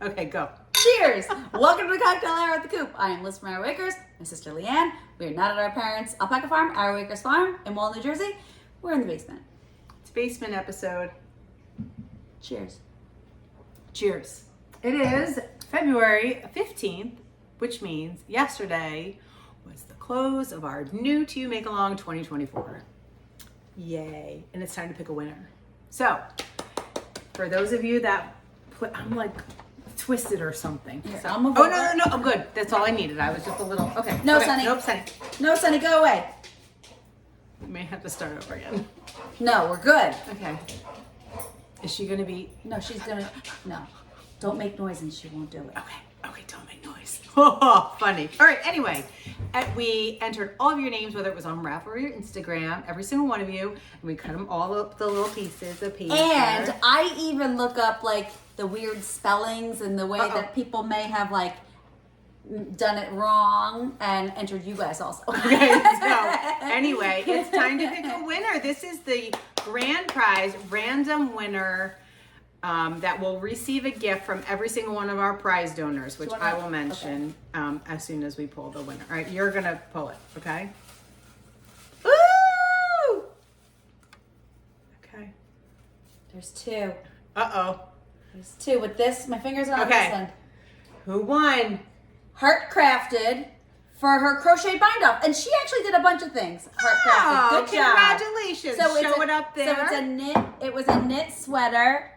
Okay, go. Cheers! Welcome to the cocktail hour at the Coop. I am Liz from Arrow Acres, my sister Leanne. We are not at our parents' alpaca farm, Arrow Acres Farm in Wall, New Jersey. We're in the basement. It's basement episode. Cheers. Cheers. It is February 15th, which means yesterday was the close of our new to you make along 2024. Yay. And it's time to pick a winner. So, for those of you that I'm like twisted or something. Here, So, I'll move no, over. I'm good. That's all I needed. I was just a little, okay. No, okay. Sonny. Nope, Sonny. No, Sonny, go away. We may have to start over again. No, we're good. Okay. Is she gonna be? No, she's gonna, no. Don't make noise and she won't do it. Okay, don't make noise. Oh, funny. All right, anyway, we entered all of your names, whether it was on Ravelry or Instagram, every single one of you, and we cut them all up the little pieces of paper. And I even look up like the weird spellings and the way that people may have like done it wrong and entered you guys also. Okay, so anyway, it's time to pick a winner. This is the grand prize random winner that will receive a gift from every single one of our prize donors, which I will mention as soon as we pull the winner. All right, you're gonna pull it, okay? Woo! Okay. There's two. Uh-oh. There's two with this. My fingers are on Okay. this one. Who won? Heart crafted for her crochet bind off, and she actually did a bunch of things. Heart crafted. Oh, Good job. congratulations. Show it up there. So it's a knit. It was a knit sweater,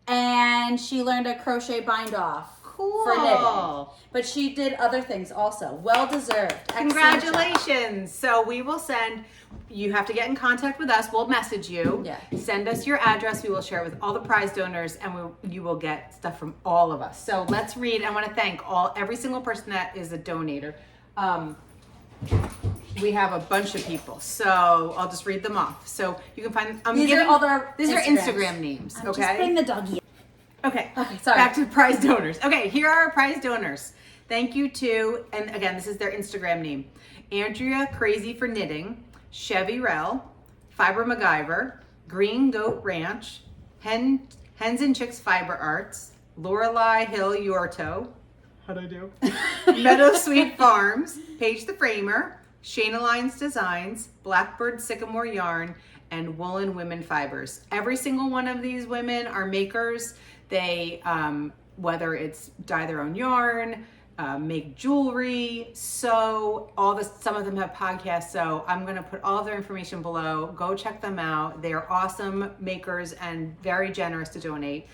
and she learned a crochet bind off. Cool. For knitting. But she did other things also. Well deserved. Excellent Congratulations. So we will send, you have to get in contact with us. We'll message you. Yeah. Send us your address. We will share it with all the prize donors, and you will get stuff from all of us. So let's read. I want to thank every single person that is a donator. We have a bunch of people, so I'll just read them off. So you can find, These are all their these are Instagrams. Instagram names, I'm okay? just bring the doggy. Okay, sorry. Back to prize donors. Okay, here are our prize donors. Thank you to, and again, this is their Instagram name, Andrea Crazy for Knitting, Chevyrell, Fibermacgyver, GreenGoatRanch, Hensnchicksfiberarts, Loreleihilleurto, how'd I do? Meadowsweetfarms, Paigetheframer, Shayna Designs, Blackbird Sycamore Yarn, and Woolenwomenfibers. Every single one of these women are makers. They, whether it's dye their own yarn, make jewelry, sew, some of them have podcasts, so I'm gonna put all of their information below. Go check them out. They're awesome makers and very generous to donate.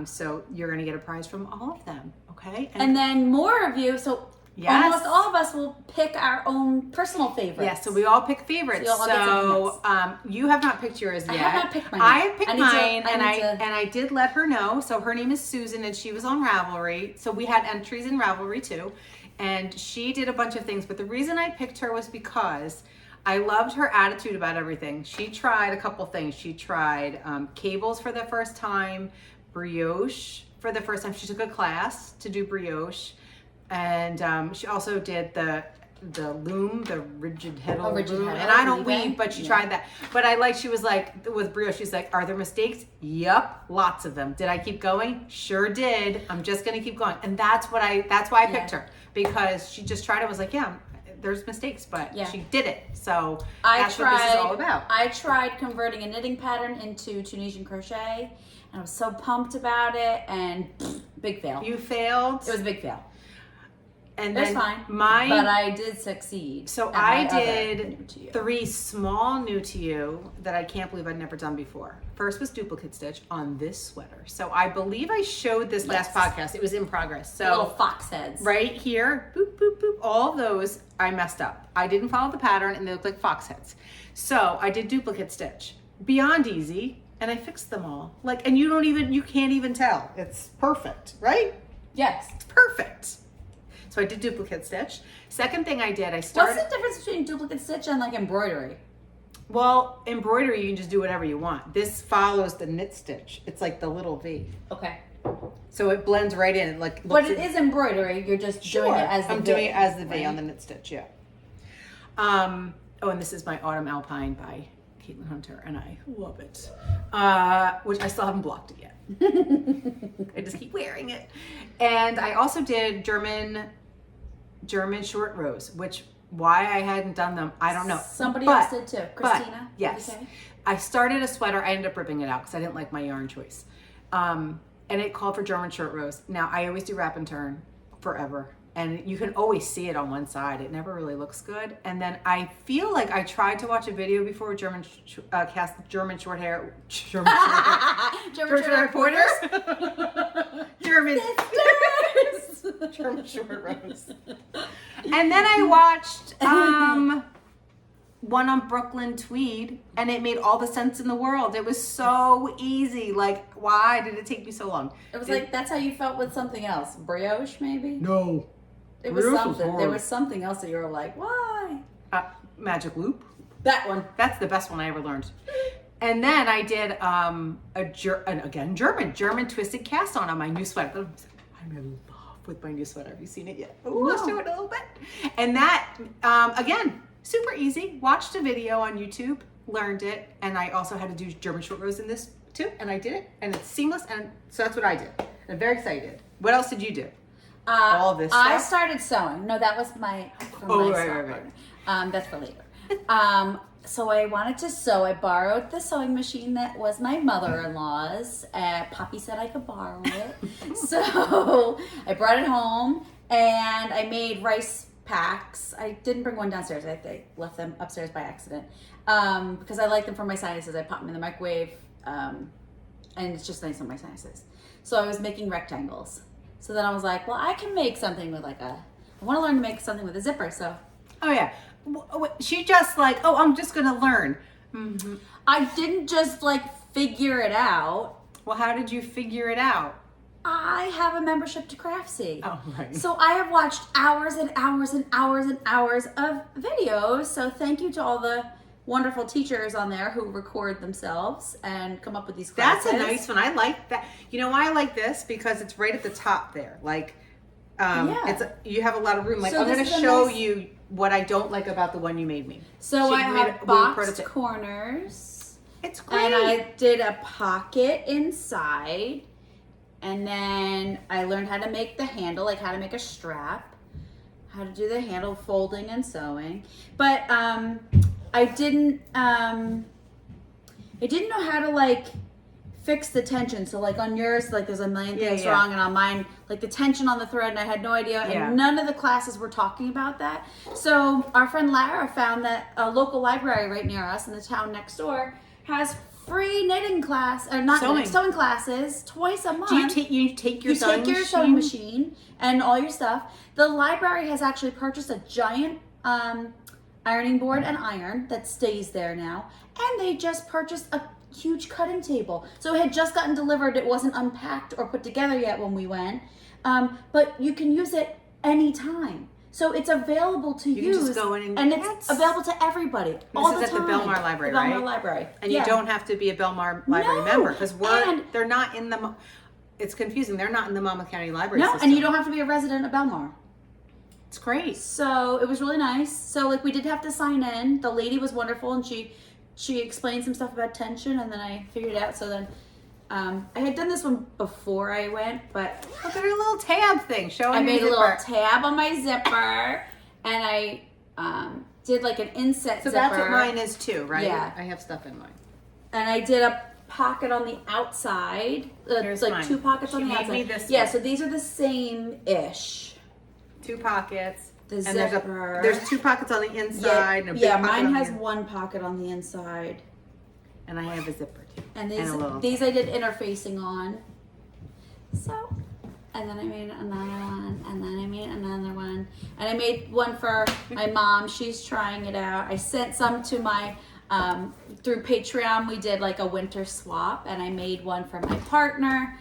So you're gonna get a prize from all of them, okay? And then more of you, so Yes. almost all of us will pick our own personal favorites. Yes, so we all pick favorites. So you all get you have not picked yours yet. I have not picked mine. I have picked mine, and I did let her know. So her name is Susan, and she was on Ravelry. So we had entries in Ravelry too, and she did a bunch of things. But the reason I picked her was because I loved her attitude about everything. She tried a couple things. She tried cables for the first time, brioche for the first time. She took a class to do brioche. And she also did the loom, the rigid head loom. And I don't weave, but she tried that. But she was like, with brioche, she's like, are there mistakes? Yup, lots of them. Did I keep going? Sure did. I'm just gonna keep going. And that's why I picked her, because she just tried it. Was like, yeah, there's mistakes, but she did it. So that's what this is all about. I tried converting a knitting pattern into Tunisian crochet, and I was so pumped about it, and big fail. You failed? It was a big fail. And That's then fine, but I did succeed. So I did 3 small new to you that I can't believe I'd never done before. First was duplicate stitch on this sweater. So I believe I showed this last podcast. It was in progress. So little fox heads. Right here, boop, boop, boop. All of those I messed up. I didn't follow the pattern and they look like fox heads. So I did duplicate stitch. Beyond easy. And I fixed them all. And you can't even tell. It's perfect, right? Yes. It's perfect. So I did duplicate stitch. Second thing I did, I started... What's the difference between duplicate stitch and embroidery? Well, embroidery, you can just do whatever you want. This follows the knit stitch. It's like the little V. Okay. So it blends right in. But it is embroidery. You're just doing it as the V. I'm doing it as the V on the knit stitch, yeah. And this is my Autumn Alpine by Caitlin Hunter, and I love it. Which I still haven't blocked it yet. I just keep wearing it. And I also did German short rows, which why I hadn't done them, I don't know. Somebody else did too. Christina? Yes. I started a sweater. I ended up ripping it out because I didn't like my yarn choice. And it called for German short rows. Now, I always do wrap and turn forever. And you can always see it on one side. It never really looks good. And then I feel like I tried to watch a video before with German short hair reporters. German short rows. And then I watched one on Brooklyn tweed, and it made all the sense in the world. It was so easy. Like, why did it take me so long? It was like, that's how you felt with something else. Brioche, maybe? No. It was something. There was something else that you were like, why? Magic loop. That one. That's the best one I ever learned. And then I did German twisted cast on my new sweater. I'm in love with my new sweater. Have you seen it yet? Oh, I'll show it a little bit. And that, again, super easy. Watched a video on YouTube, learned it, and I also had to do German short rows in this too, and I did it, and it's seamless, and so that's what I did. I'm very excited. What else did you do? All this stuff? I started sewing. No, that was my right. That's for later. So I wanted to sew. I borrowed the sewing machine that was my mother-in-law's. Poppy said I could borrow it. So I brought it home and I made rice packs. I didn't bring one downstairs. I left them upstairs by accident because I like them for my sinuses. I pop them in the microwave and it's just nice on my sinuses. So I was making rectangles. So then I was like, well, I can make something with I want to learn to make something with a zipper. So. Oh yeah. She just like, oh, I'm just going to learn. Mm-hmm. I didn't just figure it out. Well, how did you figure it out? I have a membership to Craftsy. Oh, right. So I have watched hours and hours and hours and hours of videos. So thank you to all the wonderful teachers on there who record themselves and come up with these classes. That's a nice one. I like that. You know why I like this? Because it's right at the top there. You have a lot of room. I'm going to show you what I don't like about the one you made me. So I have boxed corners. It's great. And I did a pocket inside. And then I learned how to make the handle, how to make a strap, how to do the handle folding and sewing. But I didn't know how to fix the tension. So on yours, there's a million things wrong, and on mine, the tension on the thread, and I had no idea. And none of the classes were talking about that. So our friend Lara found that a local library right near us in the town next door has free knitting class, or not sewing classes twice a month. Do you take your sewing machine and all your stuff. The library has actually purchased a giant ironing board and iron that stays there now, and they just purchased a huge cutting table. So it had just gotten delivered. It wasn't unpacked or put together yet when we went, but you can use it anytime. So it's available to use. You can just go in and it's available to everybody all the time. This is at the Belmar Library, right? Belmar Library. And you don't have to be a Belmar Library member because they're not in the. It's confusing. They're not in the Monmouth County Library system. And you don't have to be a resident of Belmar. It's great. So it was really nice. So we did have to sign in. The lady was wonderful, and she explained some stuff about tension, and then I figured it out. So then I had done this one before I went, but look at her little tab thing showing. I made a little tab on my zipper, and I did an inset zipper. So that's what mine is too, right? Yeah. I have stuff in mine. And I did a pocket on the outside. Here's mine. 2 pockets on the outside. Me this yeah, one. so these are the same-ish. 2 pockets. The zipper. There's 2 pockets on the inside. And a big pocket mine on has 1 pocket on the inside. And I have a zipper too. And these I did interfacing on. So, and then I made another one, and then I made another one. And I made one for my mom. She's trying it out. I sent some to my, through Patreon, we did a winter swap, and I made one for my partner.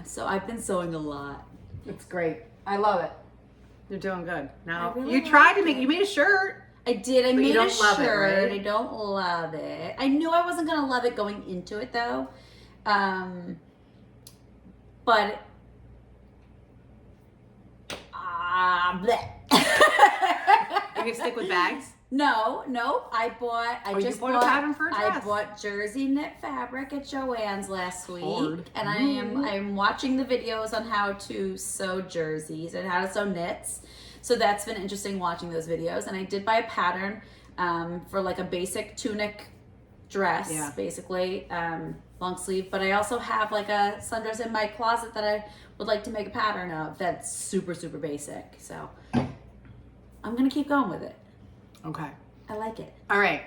So I've been sewing a lot. It's great. I love it. You're doing good. Now, really you made a shirt. I did. I made a shirt. It, right? I don't love it. I knew I wasn't going to love it going into it, though. But... You can stick with bags? No. I you bought a pattern for a dress. I bought jersey knit fabric at Joann's last week, Hard. and I'm watching the videos on how to sew jerseys and how to sew knits. So that's been interesting watching those videos. And I did buy a pattern for like a basic tunic dress, basically long sleeve. But I also have like a sundress in my closet that I would like to make a pattern of. That's super basic. So I'm gonna keep going with it. Okay. I like it. All right.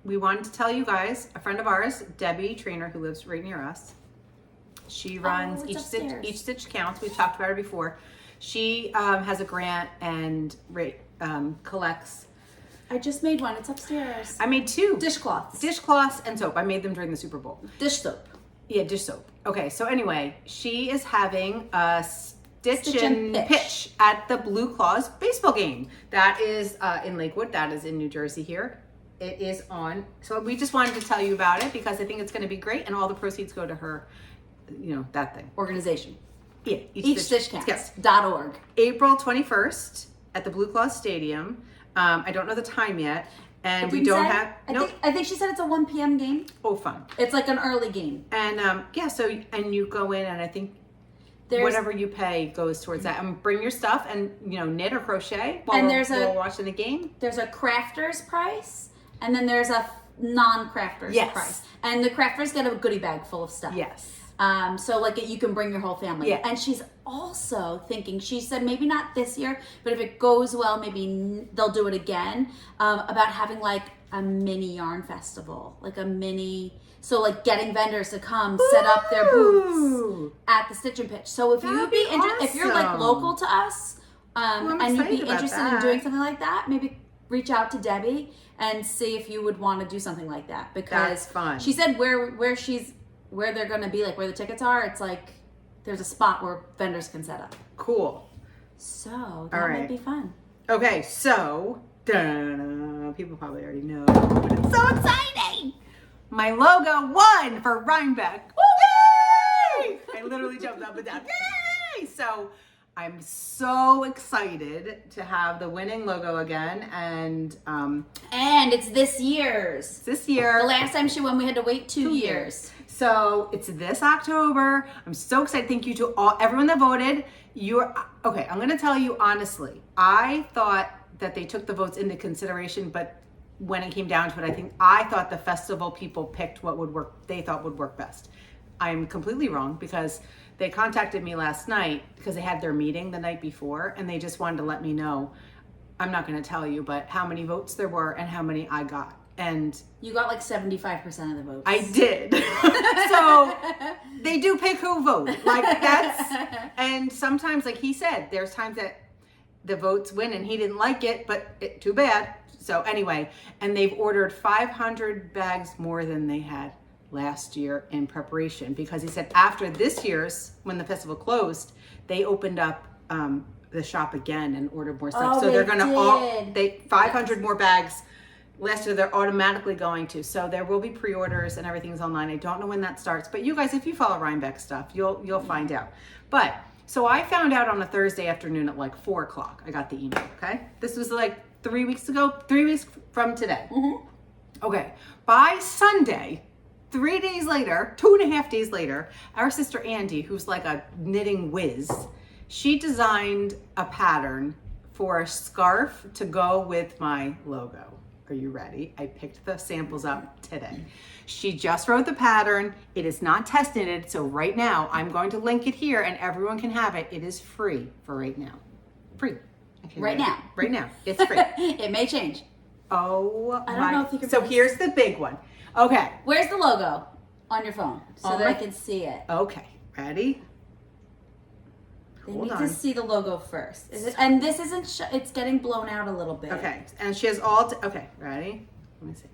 We wanted to tell you guys, a friend of ours, Debbie Trainer, who lives right near us, she runs Each Stitch Counts. We've talked about her before. She has a grant and collects. I just made one. It's upstairs. I made 2. Dishcloths And soap. I made them during the Super Bowl. Dish soap. Yeah, dish soap. Okay, so anyway, she is having a Stitch and pitch at the Blue Claws baseball game. That is in Lakewood. That is in New Jersey here. It is on. So we just wanted to tell you about it because I think it's going to be great, and all the proceeds go to her, that thing. Organization. Yeah. Each Stitch Counts. Yes. .org. April 21st at the Blue Claws Stadium. I don't know the time yet. And we don't have. I think she said it's a 1 p.m. game. Oh, fun. It's like an early game. And and you go in, and I think whatever you pay goes towards that. And bring your stuff and knit or crochet while we're watching the game. There's a crafter's price, and then there's a non-crafter's price. And the crafters get a goodie bag full of stuff. Yes. So like you can bring your whole family. Yeah. And she's also thinking, she said maybe not this year, but if it goes well, maybe they'll do it again, about having like a mini yarn festival, like a mini, so like getting vendors to come set up their booths at the Stitch and Pitch. So if you'd be interested, if you're like local to us, and you'd be interested in doing something like that, maybe reach out to Debbie and see if you would want to do something like that, because that's fun. She said where they're going to be, like where the tickets are, it's like there's a spot where vendors can set up. Cool. So that might be fun. Okay, so people probably already know, but it's so exciting. My logo won for Rhinebeck. Yay! I literally jumped up and down. Yay! So I'm so excited to have the winning logo again, and it's this year's. This year. The last time she won, we had to wait 2 years. So it's this October. I'm so excited. Thank you to everyone that voted. Okay, I'm going to tell you honestly. I thought that they took the votes into consideration, but when it came down to it, I thought the festival people picked what they thought would work best. I'm completely wrong, because they contacted me last night because they had their meeting the night before, and they just wanted to let me know. I'm not going to tell you, but how many votes there were and how many I got. And you got like 75% of the votes. I did. So they do pick who vote. And sometimes, like he said, there's times that the votes win and he didn't like it, but too bad. So anyway, and they've ordered 500 bags more than they had last year in preparation, because he said after this year's, when the festival closed, they opened up the shop again and ordered more stuff. So they're going to 500 more bags. Last year, they're automatically going to. So there will be pre-orders and everything's online. I don't know when that starts, but you guys, if you follow Rhinebeck stuff, you'll find out. But so I found out on a Thursday afternoon at like 4:00. I got the email. Okay, this was like 3 weeks ago. 3 weeks from today. Mm-hmm. Okay, by Sunday, 3 days later, 2.5 days later, our sister Andy, who's like a knitting whiz, she designed a pattern for a scarf to go with my logo. Are you ready? I picked the samples up today. She just wrote the pattern. It is not test knitted, so right now I'm going to link it here and everyone can have it. It is free for right now. Free. Right now. Right now. It's free. It may change. Oh, I don't know if you can. So here's the big one. Okay. Where's the logo on your phone so that I can see it? Okay. Ready? They need to see the logo first. And this isn't, it's getting blown out a little bit. Okay, and she has all, okay, ready? Let me see.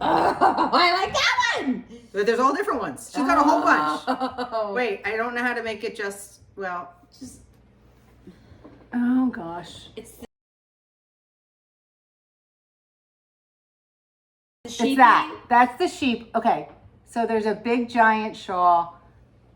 I like that one! But there's all different ones. She's got a whole bunch. Wait, I don't know how to make it just, oh gosh. It's That's the sheep. Okay, so there's a big giant shawl.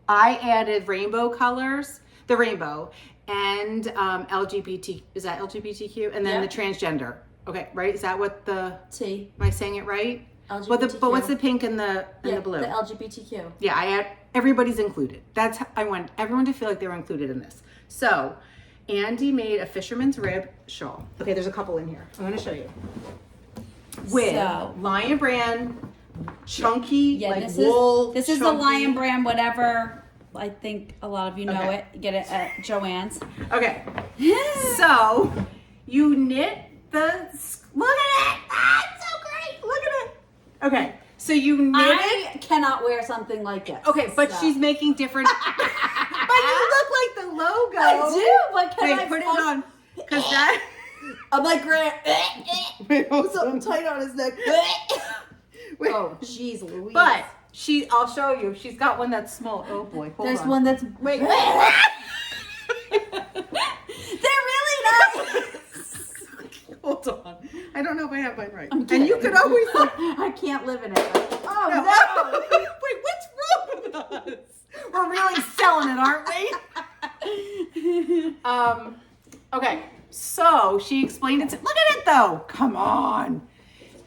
I added rainbow colors, the rainbow, and LGBT, is that LGBTQ? And then Yep. the transgender. Okay, right? Is that what the, T. am I saying it right? LGBTQ. But what's the pink and the blue? The LGBTQ. Yeah, I had, everybody's included. That's how I want everyone to feel like they were included in this. So Andy made a fisherman's rib shawl. Okay, there's a couple in here. I'm gonna show you. With Lion Brand, chunky, like wool. This is the Lion Brand, whatever. I think a lot of you know it. Get it at Joann's. Okay. So you knit the, look at it. Ah, it's so great. Look at it. Okay. So you knit it. I cannot wear something like this. Okay, but she's making different. But you look like the logo. I do, but can I put it on? Because that. I'm like Grant. Wait, hold Something on. tight on his neck. Wait. Oh, jeez, Louise. But I'll show you. She's got one that's small. Oh boy, hold there's on. one that's Wait. They're really nice. Hold on. I don't know if I have mine right. I'm And kidding. you could always. I can't live in it. Oh No. no. Wait, what's wrong with us? We're really selling it, aren't we? Okay, so she explained it. Look at it though. Come on.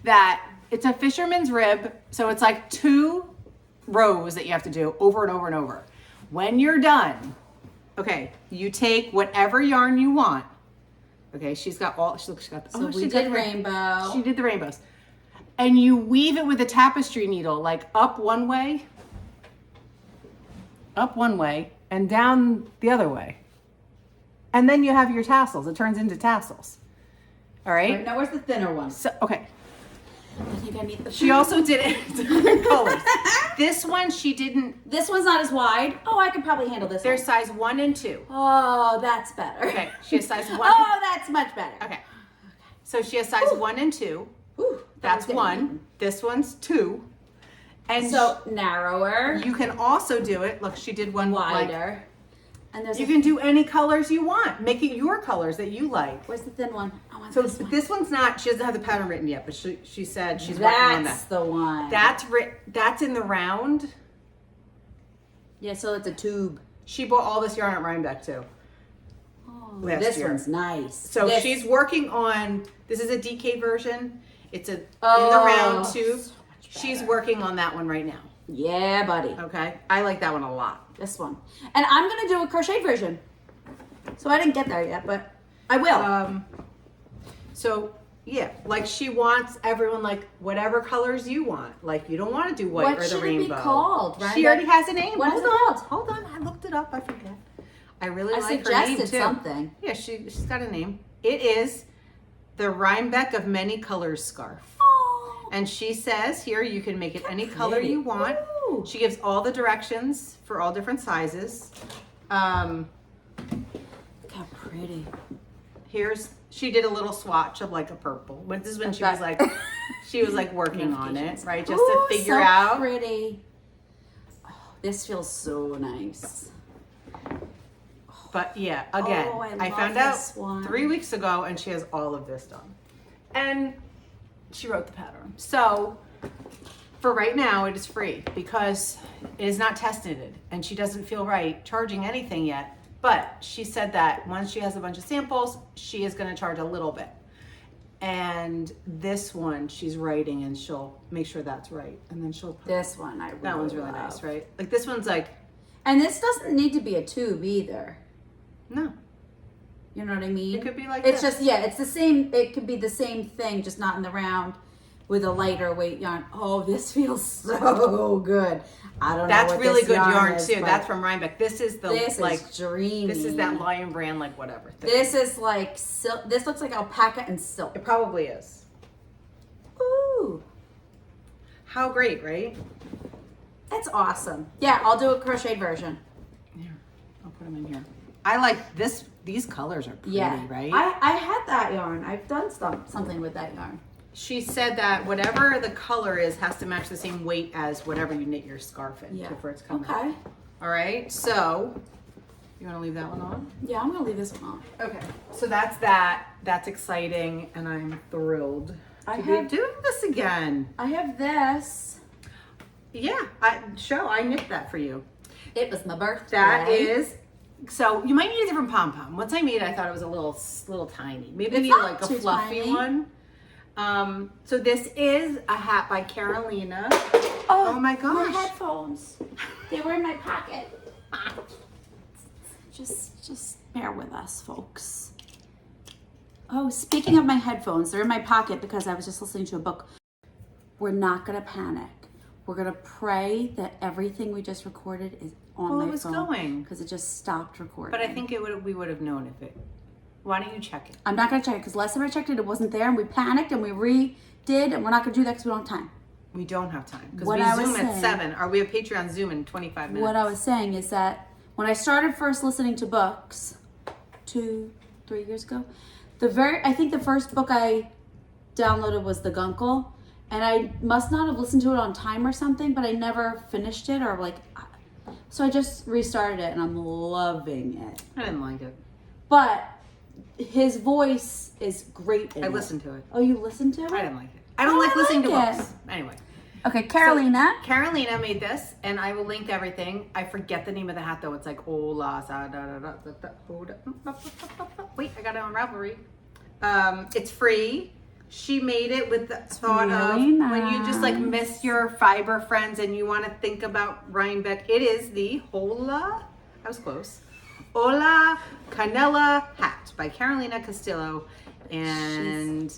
That it's a fisherman's rib. So it's like 2 rows that you have to do over and over and over. When you're done, okay, you take whatever yarn you want. Okay, she's got all, she got, So we did rainbow. She did the rainbows. And you weave it with a tapestry needle, like up one way, and down the other way. And then you have your tassels. It turns into tassels. All right? Right, now where's the thinner one? So, okay. I think I need the. She also did it different colors. This one, she didn't. This one's not as wide. Oh, I could probably handle this. There's one. size 1 and 2. Oh, that's better. Okay, she has size 1. Oh, that's much better. Okay. So she has size 1 and 2. Ooh, That's was 1. This one's 2. And so narrower, you can also do it. Look, she did one wider, and there's you can do any colors you want. Make it your colors that you like. Where's the thin one? I want So this one. this one's not. She doesn't have the pattern written yet, but she said she's working on That's that. the one. That's in the round. Yeah, so it's a tube. She bought all this yarn at Rhinebeck too. Oh, Last this year. one's nice. So This- she's working on. This is a DK version. It's in the Oh, round tube. so much She's better. working on that one right now. Yeah, buddy. Okay, I like that one a lot. This one, and I'm gonna do a crochet version. So I didn't get there yet, but I will. So yeah, like she wants everyone like whatever colors you want. Like you don't want to do white What or the should it rainbow. be called? She Rhinebeck? already has a name. What is it called? Hold on, I looked it up. I forget. I really I like her name too. suggested something. Yeah, she's got a name. It is the Rhinebeck of Many Colors scarf. Oh, And she says here you can make it any color pretty. you want. Ooh. She gives all the directions for all different sizes. Look how pretty. She did a little swatch of like a purple. But this is when she was like working on it, right? Just Ooh, to figure so out. Pretty. Oh, this feels so nice. But yeah, again, Oh, I I love found out this one. 3 weeks ago and she has all of this done. And she wrote the pattern. So for right now, it is free because it is not tested and she doesn't feel right charging anything yet. But she said that once she has a bunch of samples, she is going to charge a little bit. And this one she's writing and she'll make sure that's right. And then she'll put This one I that one's really love. nice, right? Like this one's like, And this doesn't need to be a tube either. no, You know what I mean? it could be like It's this. just, yeah, it's the same. It could be the same thing, just not in the round with a lighter weight yarn. Oh, this feels so good. I don't know. That's what really this good yarn is, too. but That's from Rhinebeck. This is the this like is dreamy. this is that Lion brand like whatever. This is like silk. This looks like alpaca and silk. It probably is. Ooh, How great, right? that's awesome. Yeah, I'll do a crocheted version. Here, I'll put them in here. I like this. These colors are pretty, Yeah, right? I had that yarn. I've done something with that yarn. She said that whatever the color is has to match the same weight as whatever you knit your scarf in Yeah. before it's coming. Okay. All right. So you want to leave that one on? Yeah, I'm gonna leave this one on. Okay. So that's that. That's exciting, and I'm thrilled I to have- be doing this again. I have this. Yeah. I knit that for you. It was my birthday. That is So you might need a different pom-pom. Once I made it, I thought it was a little tiny. Maybe It's we need not like a too fluffy tiny. one. So this is a hat by Carolina. Oh my gosh. My headphones. They were in my pocket. Just bear with us, folks. Oh, speaking of my headphones, they're in my pocket because I was just listening to a book. We're not gonna panic. We're gonna pray that everything we just recorded is on my phone. It was going. Because it just stopped recording. But I think we would have known if it. Why don't you check it? I'm not gonna check it because last time I checked it, it wasn't there, and we panicked and we redid, and we're not gonna do that because we don't have time. We don't have time because What we I was Zoom at saying- 7, or we have Patreon Zoom in 25 minutes. What I was saying is that when I started first listening to books 2-3 years ago, I think the first book I downloaded was The Guncle, and I must not have listened to it on time or something, but I never finished it so I just restarted it and I'm loving it. I didn't like it. But his voice is great in I it. listened to it. Oh, you listened to it? I didn't like it. I don't like listening to like books. Anyway. Okay, Carolina. So, Carolina made this, and I will link everything. I forget the name of the hat though. It's like Hola Wait, I got it on Ravelry. It's free. She made it with the thought of when you just like miss your fiber friends and you want to think about Rhinebeck. It is the I was close. Hola Canela Hat by Carolina Castillo, and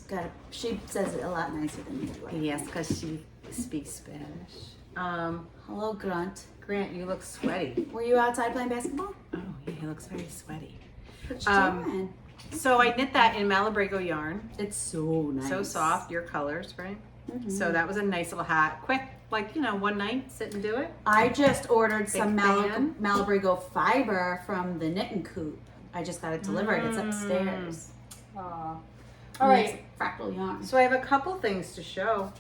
She says it a lot nicer than you do. yes, because she speaks Spanish. Hello, Grunt. Grant, you look sweaty. Were you outside playing basketball? Oh, yeah, he looks very sweaty. What you doing? So I knit that in Malabrigo yarn. It's so nice. So soft, your colors, right? Mm-hmm. So that was a nice little hat. Quick, like, one night, sit and do it. I just ordered some fan. Malabrigo fiber from the Knitting Coop. I just got it delivered. It's upstairs. Aw. All All right. Fractal yarn. So I have a couple things to show.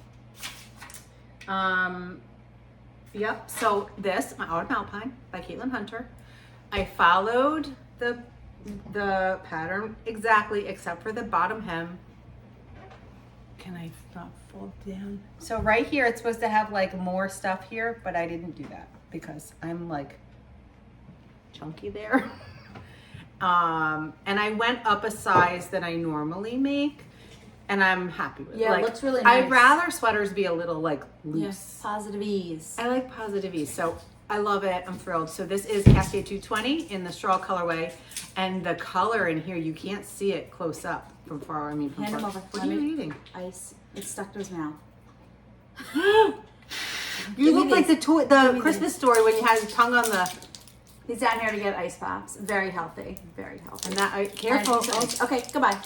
Yep. So this, my Autumn Alpine by Caitlin Hunter. I followed the pattern exactly, except for the bottom hem. Can I not fold down? So right here, it's supposed to have like more stuff here, but I didn't do that because I'm like chunky there. And I went up a size that I normally make, and I'm happy with it. Yeah, Like, it looks really nice. I'd rather sweaters be a little like loose. Yes, positive ease. I like positive ease, so I love it. I'm thrilled. So this is Cascade 220 in the straw colorway, and the color in here, you can't see it close up from far. I mean, from Hand him far. over. What are you eating? Ice. It's stuck to his mouth. You Give look me like these. the me Christmas story when you had his tongue on the. He's down here to get ice pops. Very healthy. Very healthy. And that careful. And- okay, goodbye.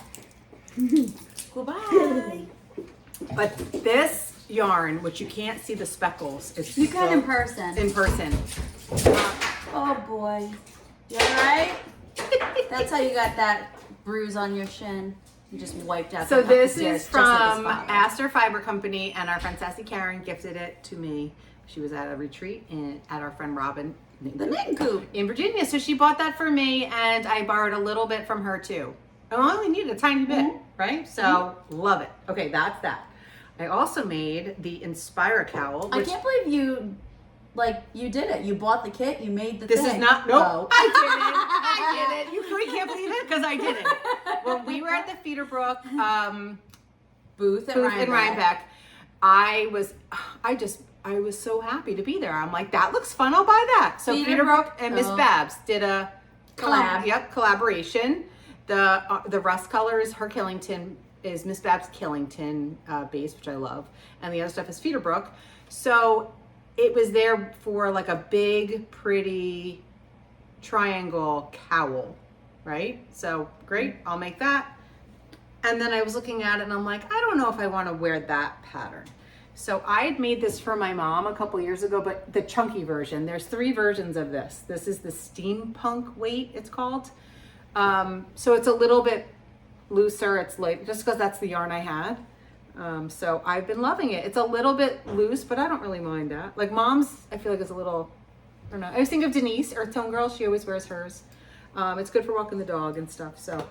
Goodbye. But this yarn, which you can't see the speckles, is You can so- in person. In person. Oh boy. You alright? That's how you got that bruise on your shin. You just wiped out So the this stairs, is just like his from father. Astor Fiber Company, and our friend Sassy Karen gifted it to me. She was at a retreat at our friend Robin The Knitting Coop. in Virginia, so she bought that for me, and I borrowed a little bit from her too. I only needed a tiny bit, right? So love it. Okay, that's that. I also made the Inspira Cowl. I Which can't believe you did it. You bought the kit, you made the this thing. is not. Nope. Oh. I did it. You really can't believe it because I did it. When we were at the Feederbrook Booth in Rhinebeck, I was so happy to be there. I'm like, that looks fun. I'll buy that. So Feederbrook and Miss Babs did a collaboration. The rust color is her Killington, is Miss Babs Killington base, which I love, and the other stuff is Feederbrook. So it was there for like a big, pretty triangle cowl, right? So great, I'll make that. And then I was looking at it and I'm like, I don't know if I want to wear that pattern. So I had made this for my mom a couple years ago, but the chunky version. There's 3 versions of this. This is the steampunk weight, it's called. So it's a little bit looser. It's like, just because that's the yarn I had. So I've been loving it. It's a little bit loose, but I don't really mind that. Like mom's, I feel like it's a little, I don't know. I always think of Denise, Earth Tone Girl. She always wears hers. It's good for walking the dog and stuff. So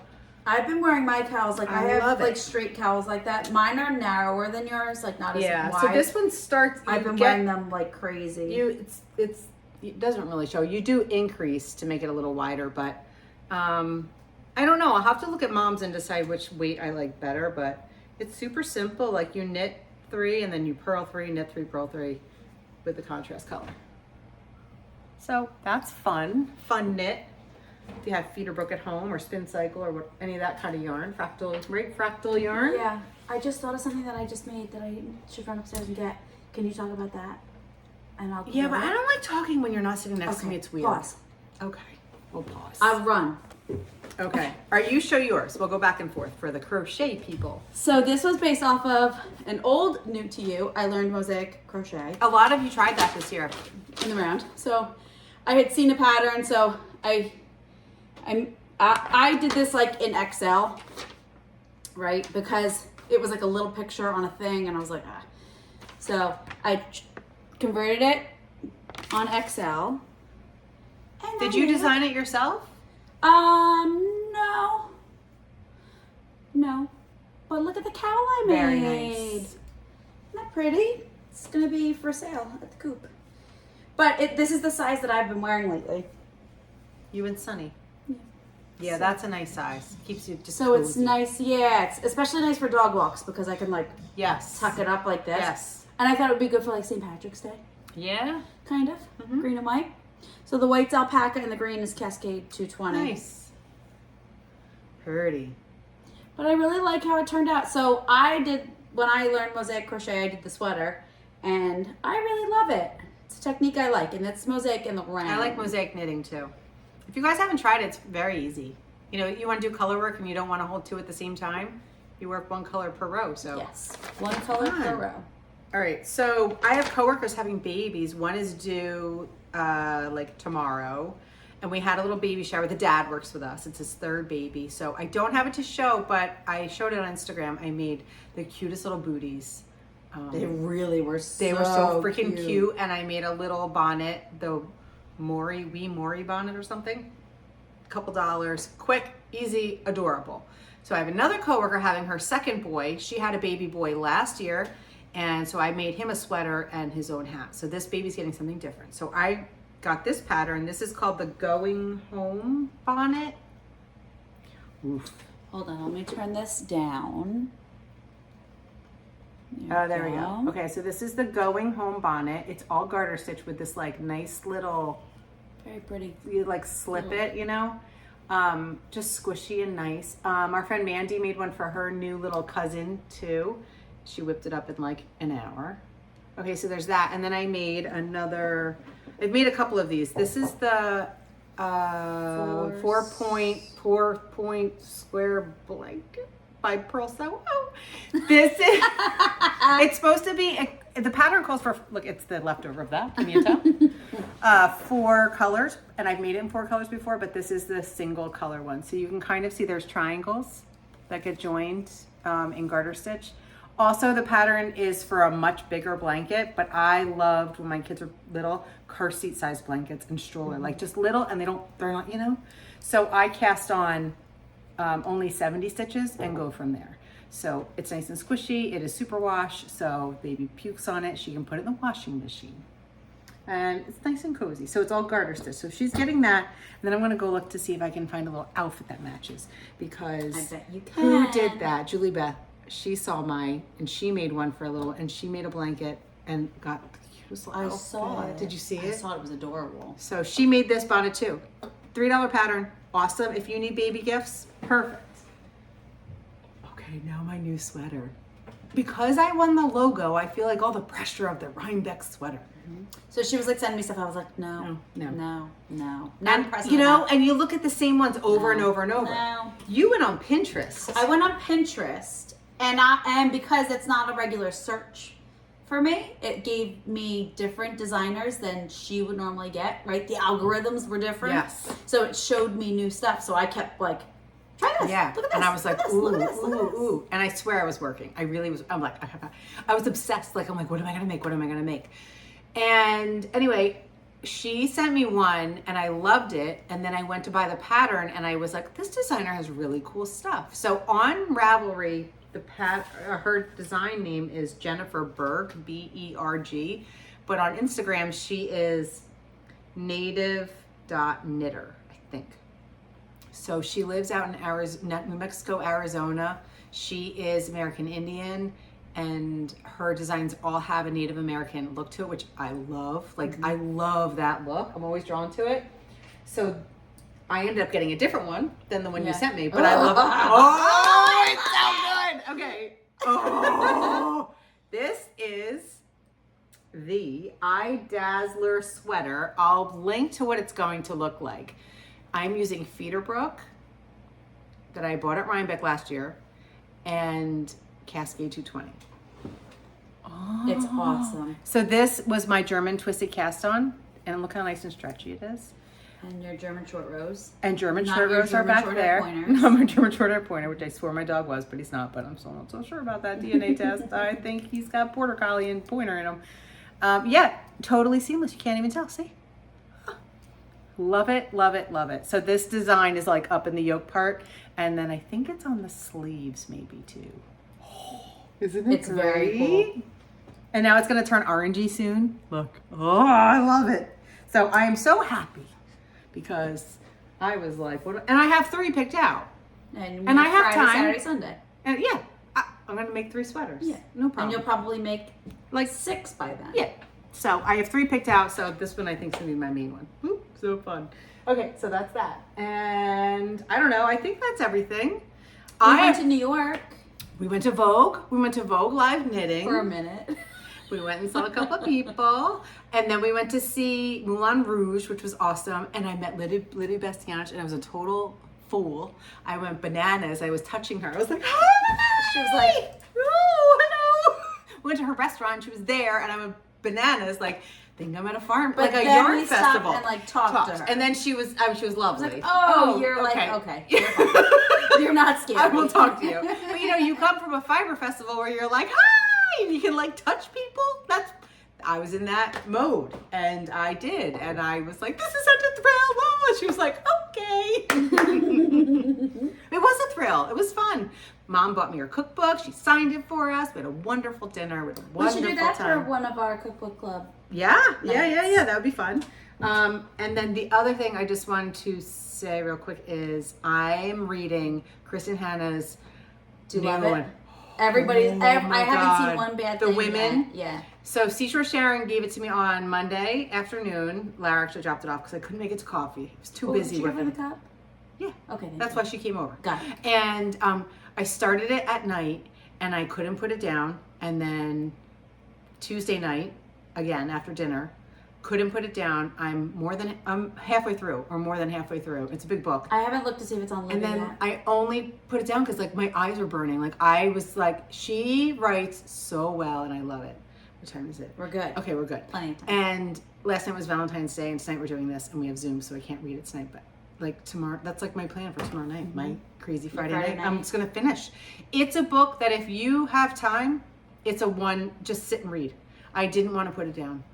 I've been wearing my cowls. Like I have love like it. straight cowls like that. Mine are narrower than yours, like not as wide. So this one starts. I've been wearing them like crazy. it doesn't really show. You do increase to make it a little wider, but I don't know. I'll have to look at Mom's and decide which weight I like better, but it's super simple. Like you knit 3 and then you purl 3, knit 3, purl 3 with the contrast color. So that's fun knit. If you have feeder book at home or spin cycle or what, any of that kind of yarn, fractal yarn. Yeah, I just thought of something that I just made that I should run upstairs and get. Can you talk about that? And I'll Yeah, but I don't like talking when you're not sitting next to me. It's weird. Pause. Okay, we'll pause. I'll run. Okay. All right, you show yours. We'll go back and forth for the crochet people. So this was based off of an old New to You. I learned mosaic crochet A lot of you tried that this year. in the round. So I had seen a pattern, so I did this like in XL, right? Because it was like a little picture on a thing, and I was like, ah. So I converted it on XL. And Did you design it yourself? No. But look at the cowl I made. Very nice. Isn't that pretty? It's gonna be for sale at the coop. But this is the size that I've been wearing lately. You and Sunny. Yeah, So- that's a nice size. Keeps you just So it's cozy. nice, yeah. It's especially nice for dog walks because I can like Yes. tuck it up like this. Yes. And I thought it would be good for like St. Patrick's Day, Yeah. kind of. Green and white. So the white's alpaca and the green is Cascade 220. Nice. Pretty. But I really like how it turned out. So when I learned mosaic crochet, I did the sweater, and I really love it. It's a technique I like, and it's mosaic in the round. I like mosaic knitting too. If you guys haven't tried it, it's very easy. You know, you want to do color work and you don't want to hold 2 at the same time, you work 1 color per row. So Yes, one color per Fun. row. All right, so I have coworkers having babies. One is due like tomorrow, and we had a little baby shower. The dad works with us. It's his 3rd baby, so I don't have it to show, but I showed it on Instagram. I made the cutest little booties. They really were so They were so freaking cute, and I made a little bonnet, the Mori bonnet or something. Couple dollars, quick, easy, adorable. So I have another coworker having her 2nd boy. She had a baby boy last year, and so I made him a sweater and his own hat. So this baby's getting something different. So I got this pattern. This is called the Going Home bonnet. Oof. Hold on, let me turn this down. There we go. Okay, so this is the Going Home bonnet. It's all garter stitch with this like nice little, Very pretty. you like slip it, you know, just squishy and nice. Our friend Mandy made one for her new little cousin too. She whipped it up in like an hour. Okay, so there's that. And then I made I've made a couple of these. This is the 4 point square blanket by Pearl Sew. Oh, this is, it's supposed to be, the pattern calls for, look, it's the leftover of that. Can you tell? 4 colors, and I've made it in 4 colors before, but this is the single color one. So you can kind of see there's triangles that get joined in garter stitch. Also, the pattern is for a much bigger blanket, but I loved when my kids were little, car seat size blankets and stroller, like just little, and they're not, you know? So I cast on only 70 stitches and go from there. So it's nice and squishy. It is super wash. So baby pukes on it. She can put it in the washing machine. And it's nice and cozy. So it's all garter stitch. So she's getting that. And then I'm going to go look to see if I can find a little outfit that matches. Because I bet you can. who did that? Julie Beth. She saw mine and she made one for a little, and she made a blanket and got the cutest little outfit. saw it. Did you see it? I saw it. It was adorable. So she made this bonnet too. $3 pattern. Awesome. If you need baby gifts, perfect. Okay, now my new sweater. Because I won the logo, I feel like all the pressure of the Rhinebeck sweater. So she was like sending me stuff. I was like, no. No. Not impressed. You know, and you look at the same ones over and over and over. No. You went on Pinterest. I went on Pinterest, and because it's not a regular search for me, it gave me different designers than she would normally get, right? The algorithms were different. Yes. So it showed me new stuff. So I kept like, try this. Yeah. Look at this. And I was like, look at this, ooh, look at this, look at this. ooh. And I swear I was working. I really was. I'm like, I was obsessed. Like, I'm like, what am I going to make? What am I going to make? And anyway, she sent me one and I loved it. And then I went to buy the pattern and I was like, this designer has really cool stuff. So on Ravelry, her design name is Jennifer Berg, B-E-R-G. But on Instagram, she is native.knitter, I think. So she lives out in New Mexico, Arizona. She is American Indian, and her designs all have a Native American look to it, which I love. Like, I love that look. I'm always drawn to it. So I ended up getting a different one than the one you sent me, but I love it. Oh, it's so good. Okay. Oh, this is the Dazzler Sweater. I'll link to what it's going to look like. I'm using Feederbrook that I bought at Rhinebeck last year and Cascade 220. Oh. It's awesome. So this was my German twisted cast on, and look how nice and stretchy it is. And your German short rows. And German short rows are back there. No, my German short hair pointer, which I swore my dog was, but he's not. But I'm still not so sure about that DNA test. I think he's got Border Collie and Pointer in him. Yeah, totally seamless. You can't even tell. See? Love it, love it, love it. So this design is like up in the yoke part, and then I think it's on the sleeves maybe too. Isn't it? It's great? Very cool. And now it's going to turn orangey soon. Look. Oh, I love it. So I am so happy because I was like, what? And I have 3 picked out. And I have Friday, time. Saturday, Sunday. And yeah, I'm going to make 3 sweaters. Yeah. No problem. And you'll probably make like 6 by then. Yeah. So I have 3 picked out. So this one I think is going to be my main one. Ooh, so fun. Okay, so that's that. And I don't know. I think that's everything. We went to New York. We went to Vogue. We went to Vogue Live Knitting. For a minute. We went and saw a couple of people. And then we went to see Moulin Rouge, which was awesome. And I met Liddy Bastianich, and I was a total fool. I went bananas. I was touching her. I was like, hi! She was like, oh, hello. We went to her restaurant. She was there, and I went bananas, like, think I'm at a farm, but like a yarn festival. And like talked to her. And then she was lovely. Like, oh, you're okay. Like, okay. You're not scared. I will talk to you. But you know, you come from a fiber festival where you're like, hi, and you can like touch people. I was in that mode, and I did, and I was like, this is such a thrill. Oh, she was like, okay. It was a thrill. It was fun. Mom bought me her cookbook. She signed it for us. We had a wonderful dinner. We had a wonderful time. We should do that for one of our cookbook club. Yeah, yeah. That would be fun. And then the other thing I just wanted to say real quick is I'm reading Kristen Hanna's new one. Everybody's. I haven't seen one bad thing. The women. Yet. Yeah. So Seashore Sharon gave it to me on Monday afternoon. Lara actually dropped it off because I couldn't make it to coffee. I was too busy with it. The cup? Yeah. Okay. That's why she came over. Got it. And I started it at night, and I couldn't put it down. And then Tuesday night, again after dinner, couldn't put it down. I'm halfway through, or more than halfway through. It's a big book. I haven't looked to see if it's on Libby yet. And then I only put it down because like my eyes are burning. Like I was like, she writes so well, and I love it. What time is it? We're good. Okay, we're good. Plenty of time. And last night was Valentine's Day, and tonight we're doing this, and we have Zoom, so I can't read it tonight. But like tomorrow, that's like my plan for tomorrow night. Mm-hmm. My crazy Friday night. I'm just gonna finish. It's a book that if you have time, it's a one. Just sit and read. I didn't want to put it down.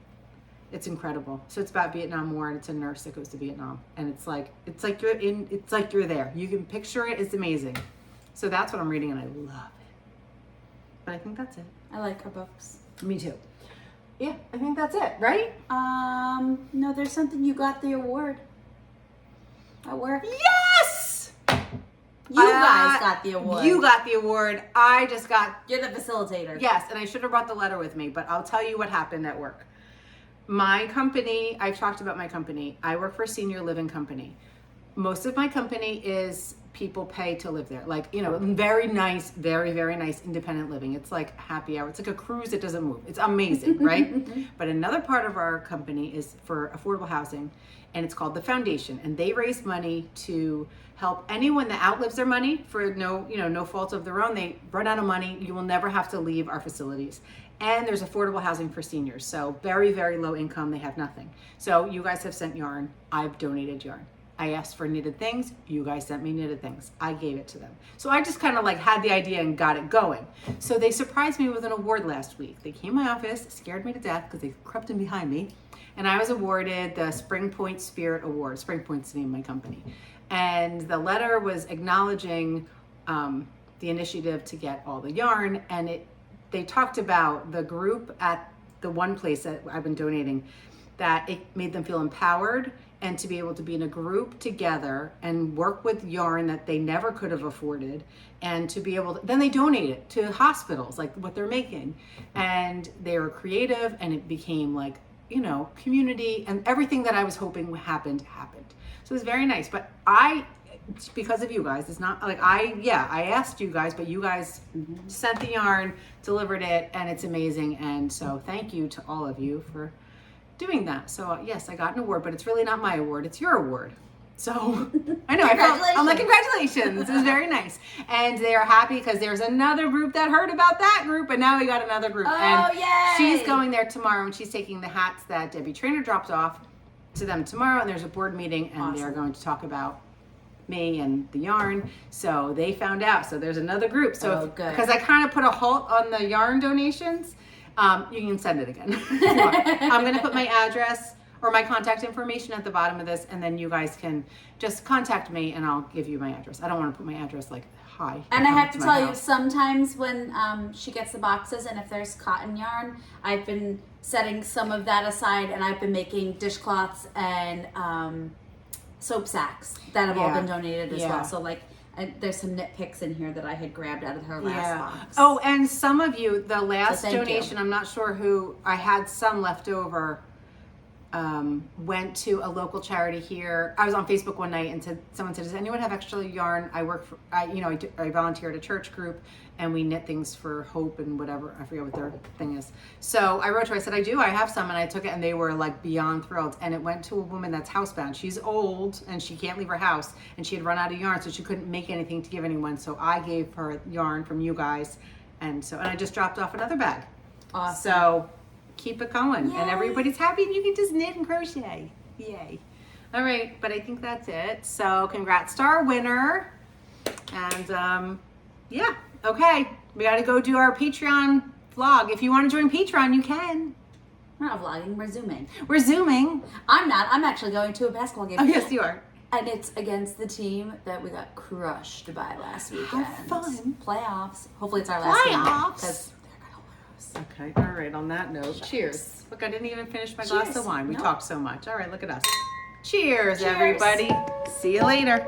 It's incredible. So it's about Vietnam War, and it's a nurse that goes to Vietnam, and it's like you're there. You can picture it. It's amazing. So that's what I'm reading, and I love it. But I think that's it. I like her books. Me too. Yeah, I think that's it, right? No, there's something you got the award at work. Yes! You guys got the award. You got the award. I just got... You're the facilitator. Yes, and I should have brought the letter with me, but I'll tell you what happened at work. My company, I've talked about my company. I work for a senior living company. Most of my company is people pay to live there. Like, you know, very nice, very, very nice independent living. It's like happy hour. It's like a cruise that doesn't move. It's amazing, right? But another part of our company is for affordable housing, and it's called the Foundation. And they raise money to help anyone that outlives their money for no fault of their own. They run out of money. You will never have to leave our facilities. And there's affordable housing for seniors. So very, very low income. They have nothing. So you guys have sent yarn. I've donated yarn. I asked for knitted things. You guys sent me knitted things. I gave it to them. So I just kind of like had the idea and got it going. So they surprised me with an award last week. They came to my office, scared me to death because they crept in behind me. And I was awarded the Spring Point Spirit Award. Spring Point's the name of my company. And the letter was acknowledging the initiative to get all the yarn. And they talked about the group at the one place that I've been donating. that it made them feel empowered and to be able to be in a group together and work with yarn that they never could have afforded, and to be able to, then they donate it to hospitals, like what they're making. And they were creative, and it became like, you know, community, and everything that I was hoping happened. So it was very nice. But because of you guys, it's not like I asked you guys, but you guys sent the yarn, delivered it, and it's amazing. And so thank you to all of you for doing that. So yes, I got an award, but it's really not my award, it's your award. So I know, I'm like, congratulations. It was very nice. And they are happy because there's another group that heard about that group, and now we got another group. Oh, and yay! She's going there tomorrow, and she's taking the hats that Debbie Trainer dropped off to them tomorrow, and there's a board meeting, and they're going to talk about me and the yarn. So they found out. So there's another group. So because I kind of put a halt on the yarn donations, you can send it again. I'm going to put my address or my contact information at the bottom of this, and then you guys can just contact me and I'll give you my address. I don't want to put my address like, hi. And I have to tell you, sometimes when she gets the boxes and if there's cotton yarn, I've been setting some of that aside, and I've been making dishcloths and soap sacks that have all been donated as well. So like, there's some knit picks in here that I had grabbed out of her last box. Oh, and some of you, the last donation, I'm not sure who, I had some left over, went to a local charity here. I was on Facebook one night and someone said, does anyone have extra yarn? I work for, I volunteer at a church group, and we knit things for Hope and whatever. I forget what their thing is. So I wrote to her, I said, I do, I have some, and I took it, and they were like beyond thrilled. And it went to a woman that's housebound. She's old and she can't leave her house, and she had run out of yarn, so she couldn't make anything to give anyone. So I gave her yarn from you guys. And I just dropped off another bag. Awesome. So keep it going. Yay. And everybody's happy, and you can just knit and crochet. Yay. All right, but I think that's it. So congrats to our winner. And yeah, okay. We got to go do our Patreon vlog. If you want to join Patreon, you can. We're not vlogging, we're zooming. We're zooming. I'm not. I'm actually going to a basketball game. Oh, yes, you are. And it's against the team that we got crushed by last weekend. Have fun. Playoffs. Hopefully it's our last game. Playoffs. Because they're going to lose. Okay, all right, on that note, cheers. Look, I didn't even finish my glass of wine. We talked so much. All right, look at us. Cheers, everybody. See you later.